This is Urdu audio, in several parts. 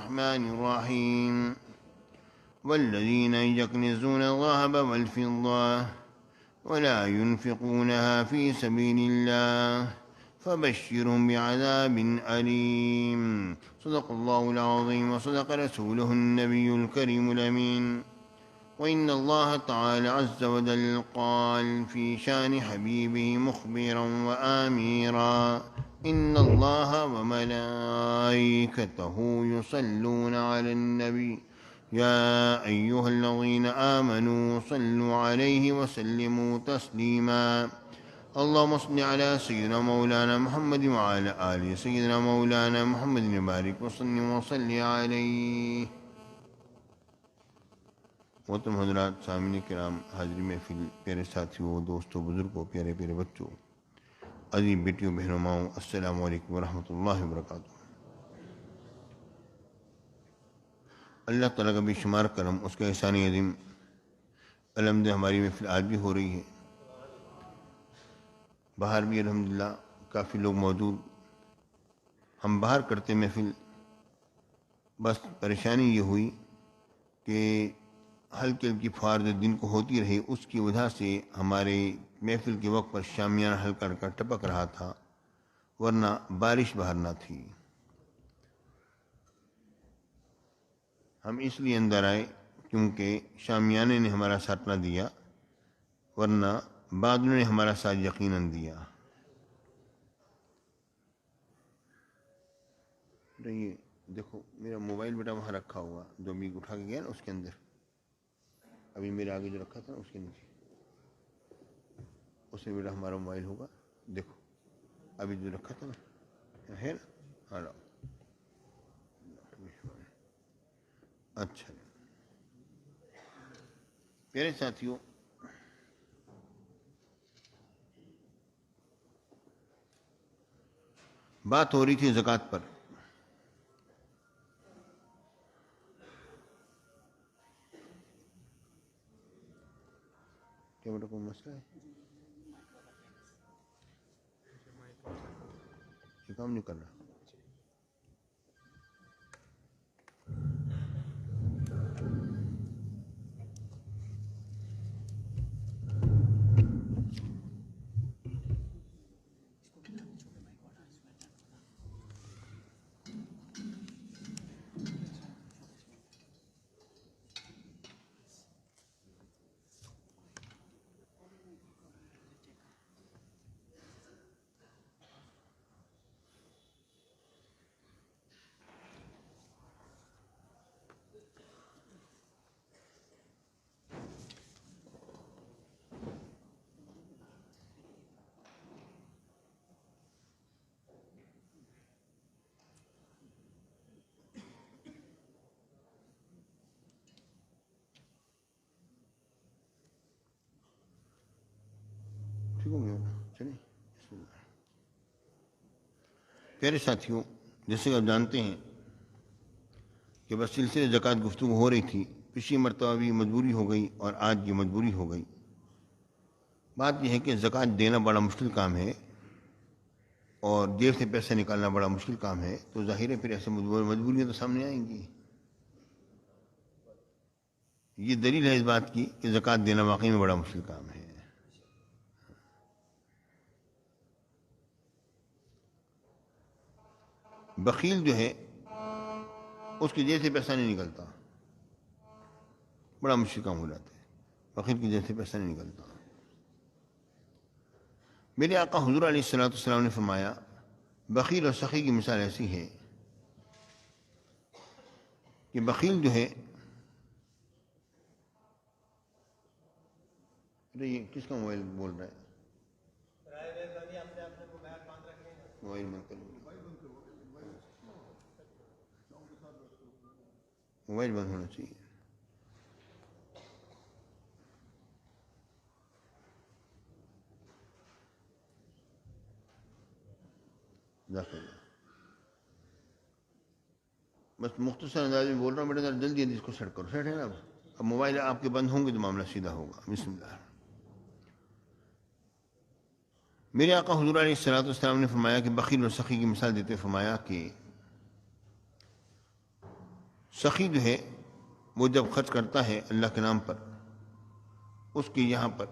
الرحمن الرحيم والذين يكنزون الذهب والفضة ولا ينفقونها في سبيل الله فبشرهم بعذاب أليم صدق الله العظيم وصدق رسوله النبي الكريم الأمين وإن الله تعالى عز وجل قال في شأن حبيبه مخبرا وآميرا إن الله وملائكته يصلون على النبي يا أيها الذين آمنوا صلوا عليه وسلموا تسليما اللهم صل على سيدنا مولانا محمد وعلى آل سيدنا مولانا محمد وبارك وسلم وصل عليه. محترم حضرات، سامعین کرام، حاضری محفل، پیارے ساتھیوں، دوستوں، بزرگوں، پیارے پیارے بچوں، عزیز بیٹیوں، بہنوں، ماؤں، السلام علیکم ورحمۃ اللہ وبرکاتہ. اللہ تعالیٰ کا بے شمار کرم، اس کا احسان عظیم. الحمد ہماری محفل آج بھی ہو رہی ہے. باہر بھی الحمدللہ کافی لوگ موجود. ہم باہر کرتے محفل، بس پریشانی یہ ہوئی کہ ہلکی ہلکی فارض دن کو ہوتی رہی، اس کی وجہ سے ہمارے محفل کے وقت پر شامیانہ ہلکا ہلکا ٹپک رہا تھا، ورنہ بارش باہر نہ تھی. ہم اس لیے اندر آئے کیونکہ شامیانے نے ہمارا ساتھ نہ دیا، ورنہ بادلوں نے ہمارا ساتھ یقیناً دیا. یہ دیکھو میرا موبائل بیٹا وہاں رکھا ہوا، جو بھی اٹھا کے گیا نا اس کے اندر، ابھی میرے آگے جو رکھا تھا نا اس کے نیچے، اس میں بیٹا ہمارا موبائل ہوگا. دیکھو ابھی جو رکھا تھا نا ہے نا. ہاں اچھا پیارے ساتھیوں، بات ہو رہی تھی زکوٰۃ پر. کیا بیٹا کوئی مسئلہ ہے؟ یہ کام نہیں کر رہا. ٹھیک ہو گیا چلیے. پیارے ساتھیوں، جیسے کہ آپ جانتے ہیں کہ بس سلسلے زکوٰۃ گفتگو ہو رہی تھی. پچھلی مرتبہ بھی مجبوری ہو گئی اور آج یہ مجبوری ہو گئی. بات یہ ہے کہ زکوٰۃ دینا بڑا مشکل کام ہے اور جیب سے پیسہ نکالنا بڑا مشکل کام ہے، تو ظاہر ہے پھر ایسے مجبوریاں تو سامنے آئیں گی. یہ دلیل ہے اس بات کی کہ زکوٰۃ دینا واقعی میں بڑا مشکل کام ہے. بخیل جو ہے اس کی جیب سے پیسہ نہیں نکلتا، بڑا مشکل کام ہو جاتا ہے. بخیل کی جیب سے پیسہ نہیں نکلتا. میرے آقا حضور علیہ الصلوۃ والسلام نے فرمایا، بخیل اور سخی کی مثال ایسی ہے کہ بخیل جو ہے، یہ کس کا موبائل بول رہا ہے؟ موبائل بند کر، موبائل بند ہونا چاہیے. بس مختصر انداز میں بول رہا ہوں بیٹا، ذرا جلدی جلدی اس کو سیٹ کرو. سیٹ ہے نا؟ اب موبائل آپ کے بند ہوں گے تو معاملہ سیدھا ہوگا. بسم اللہ. میرے آقا حضور علیہ الصلوۃ والسلام نے فرمایا کہ بخیل اور سخی کی مثال دیتے فرمایا کہ سخی جو ہے وہ جب خرچ کرتا ہے اللہ کے نام پر، اس کی یہاں پر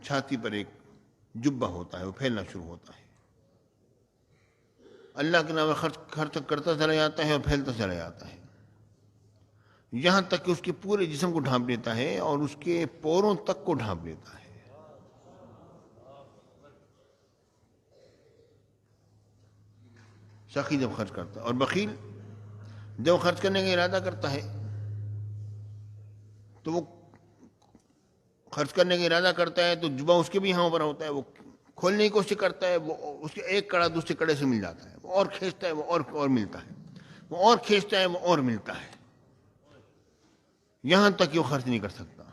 چھاتی پر ایک جبہ ہوتا ہے، وہ پھیلنا شروع ہوتا ہے، اللہ کے نام پر خرچ کرتا چلا جاتا ہے اور پھیلتا چلا جاتا ہے، یہاں تک کہ اس کے پورے جسم کو ڈھانپ لیتا ہے اور اس کے پوروں تک کو ڈھانپ لیتا ہے۔ سخی جب خرچ کرتا ہے، اور بخیل جب خرچ کرنے کا ارادہ کرتا ہے تو وہ خرچ کرنے کا ارادہ کرتا ہے تو جبہ اس کے بھی یہاں پر ہوتا ہے، وہ کھولنے کی کوشش کرتا ہے، وہ اس کے ایک کڑا دوسرے کڑے سے مل جاتا ہے، وہ اور کھینچتا ہے، وہ اور ملتا ہے، وہ اور کھینچتا ہے، وہ اور ملتا ہے، یہاں تک کہ وہ خرچ نہیں کر سکتا۔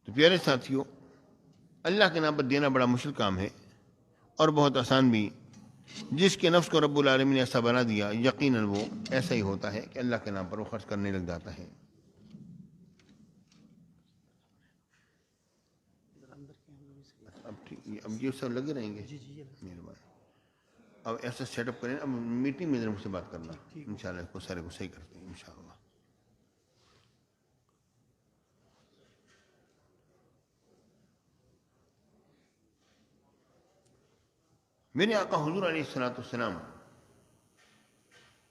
تو پیارے ساتھیوں، اللہ کے نام پر دینا بڑا مشکل کام ہے اور بہت آسان بھی۔ جس کے نفس کو رب العالمین نے ایسا بنا دیا، یقیناً وہ ایسا ہی ہوتا ہے کہ اللہ کے نام پر وہ خرچ کرنے لگ جاتا ہے۔ اب یہ سب لگے رہیں گے، مہربانی۔ اب ایسا سیٹ اپ کریں، اب میٹنگ میں مجھ سے بات کرنا، انشاءاللہ اس کو سارے کو صحیح کرتے ہیں انشاءاللہ۔ میرے آقا حضور علیہ السلام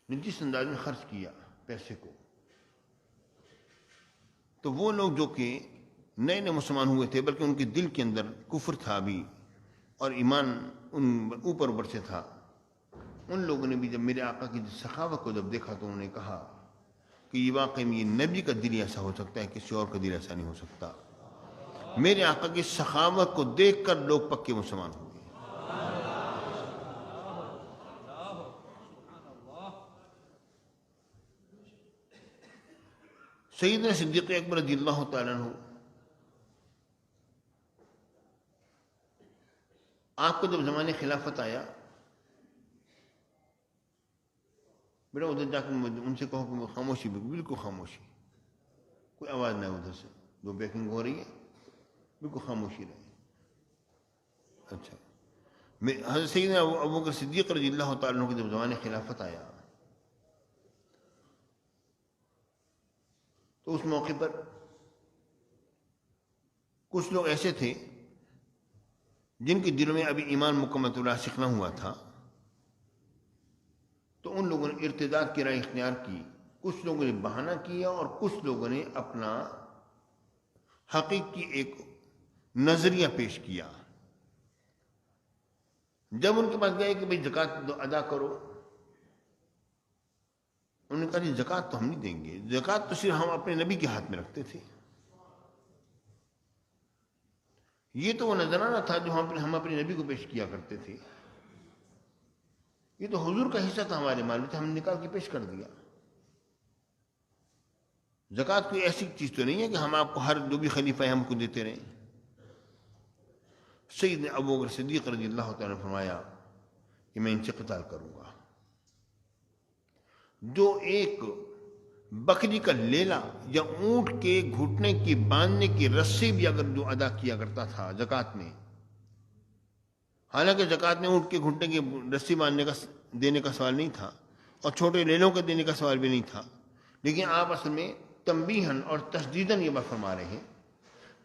نے جس انداز میں خرچ کیا پیسے کو، تو وہ لوگ جو کہ نئے نئے مسلمان ہوئے تھے، بلکہ ان کے دل کے اندر کفر تھا بھی اور ایمان ان اوپر سے تھا، ان لوگوں نے بھی جب میرے آقا کی سخاوت کو جب دیکھا تو انہوں نے کہا کہ یہ واقعی میں یہ نبی کا دل ایسا ہو سکتا ہے، کسی اور کا دل ایسا نہیں ہو سکتا۔ میرے آقا کی سخاوت کو دیکھ کر لوگ پکے مسلمان ہو گئے۔ سیدنا صدیق اکبر رضی اللہ تعالیٰ عنہ، آپ کو جب زمانے خلافت آیا، بیٹا ادھر جا کے ان سے کہو کہ خاموشی، بالکل خاموشی، کوئی آواز نہ ادھر سے، جو بیکنگ ہو رہی ہے بالکل خاموشی رہے۔ اچھا، حضرت سیدنا ابوبکر صدیق رضی اللہ تعالیٰ عنہ کو جب زمانے خلافت آیا تو اس موقع پر کچھ لوگ ایسے تھے جن کے دلوں میں ابھی ایمان مکمل راسخ نہ ہوا تھا، تو ان لوگوں نے ارتداد کی رائے اختیار کی، کچھ لوگوں نے بہانہ کیا اور کچھ لوگوں نے اپنا حقیقی ایک نظریہ پیش کیا۔ جب ان کے پاس گئے کہ بھئی زکوٰۃ ادا کرو، انہوں نے کہا جی زکوٰۃ تو ہم نہیں دیں گے، زکوٰۃ تو صرف ہم اپنے نبی کے ہاتھ میں رکھتے تھے، یہ تو وہ نذرانہ تھا جو ہم اپنے نبی کو پیش کیا کرتے تھے، یہ تو حضور کا حصہ تھا ہمارے مال میں، ہم نے نکال کے پیش کر دیا۔ زکوٰۃ کوئی ایسی چیز تو نہیں ہے کہ ہم آپ کو ہر جو بھی خلیفہ ہے ہم کو دیتے رہیں۔ سیدنا ابوبکر صدیق رضی اللہ تعالیٰ نے فرمایا کہ میں ان سے قتال کروں گا۔ جو ایک بکری کا لیلا یا اونٹ کے گھٹنے کی باندھنے کی رسی بھی اگر جو ادا کیا کرتا تھا زکوٰۃ میں، حالانکہ زکوٰۃ میں اونٹ کے گھٹنے کی رسی باندھنے کا دینے کا سوال نہیں تھا اور چھوٹے لیلوں کے دینے کا سوال بھی نہیں تھا، لیکن آپ اصل میں تنبیہاً اور تشدیداً یہ بات فرما رہے ہیں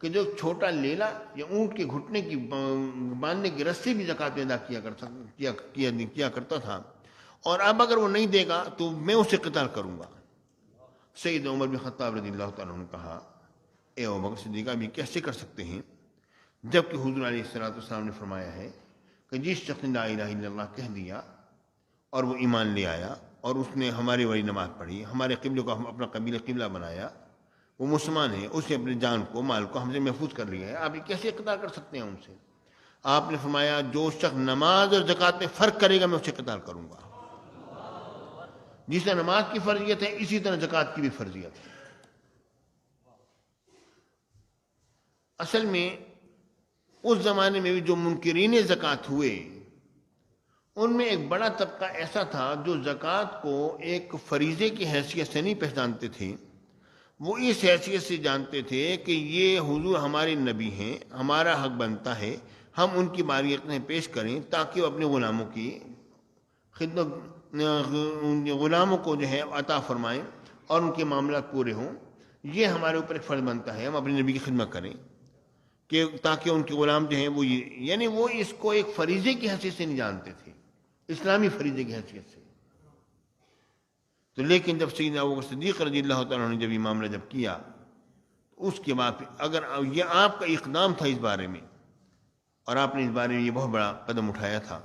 کہ جو چھوٹا لیلا یا اونٹ کے گھٹنے کی باندھنے کی رسی بھی زکوٰۃ میں ادا کیا کرتا تھا، اور اب اگر وہ نہیں دے گا تو میں اسے قتال کروں گا۔ سید عمر بن خطاب رضی اللہ تعالیٰ عنہ نے کہا، اے ابوبکر صدیق اب یہ کیسے کر سکتے ہیں جبکہ حضور علیہ السلام نے فرمایا ہے کہ جس شخص نے لا الہ الا اللہ کہہ دیا اور وہ ایمان لے آیا اور اس نے ہماری ولی نماز پڑھی، ہمارے قبلے کو ہم اپنا قبلہ بنایا، وہ مسلمان ہے، اس نے اپنی جان کو مال کو ہم سے محفوظ کر لیا ہے، آپ یہ کیسے قتال کر سکتے ہیں ان سے؟ آپ نے فرمایا جو شخص نماز اور زکوٰۃ میں فرق کرے گا میں اسے قتال کروں گا۔ جس طرح نماز کی فرضیت ہے اسی طرح زکوٰۃ کی بھی فرضیت ہے۔ اصل میں اس زمانے میں بھی جو منکرین زکوٰۃ ہوئے ان میں ایک بڑا طبقہ ایسا تھا جو زکوٰۃ کو ایک فریضے کی حیثیت سے نہیں پہچانتے تھے، وہ اس حیثیت سے جانتے تھے کہ یہ حضور ہمارے نبی ہیں، ہمارا حق بنتا ہے ہم ان کی باریتیں پیش کریں تاکہ وہ اپنے غلاموں کی خدمت غلاموں کو جو ہے عطا فرمائیں اور ان کے معاملات پورے ہوں. یہ ہمارے اوپر ایک فرض بنتا ہے، ہم اپنے نبی کی خدمت کریں کہ تاکہ ان کے غلام جو ہیں وہ یعنی وہ اس کو ایک فریضے کی حیثیت سے نہیں جانتے تھے، اسلامی فریضے کی حیثیت سے. تو لیکن جب سیدنا ابوبکر صدیق رضی اللہ تعالیٰ عنہ نے جب یہ معاملہ جب کیا، اس کے بعد اگر یہ آپ کا اقدام تھا اس بارے میں، اور آپ نے اس بارے میں یہ بہت بڑا قدم اٹھایا تھا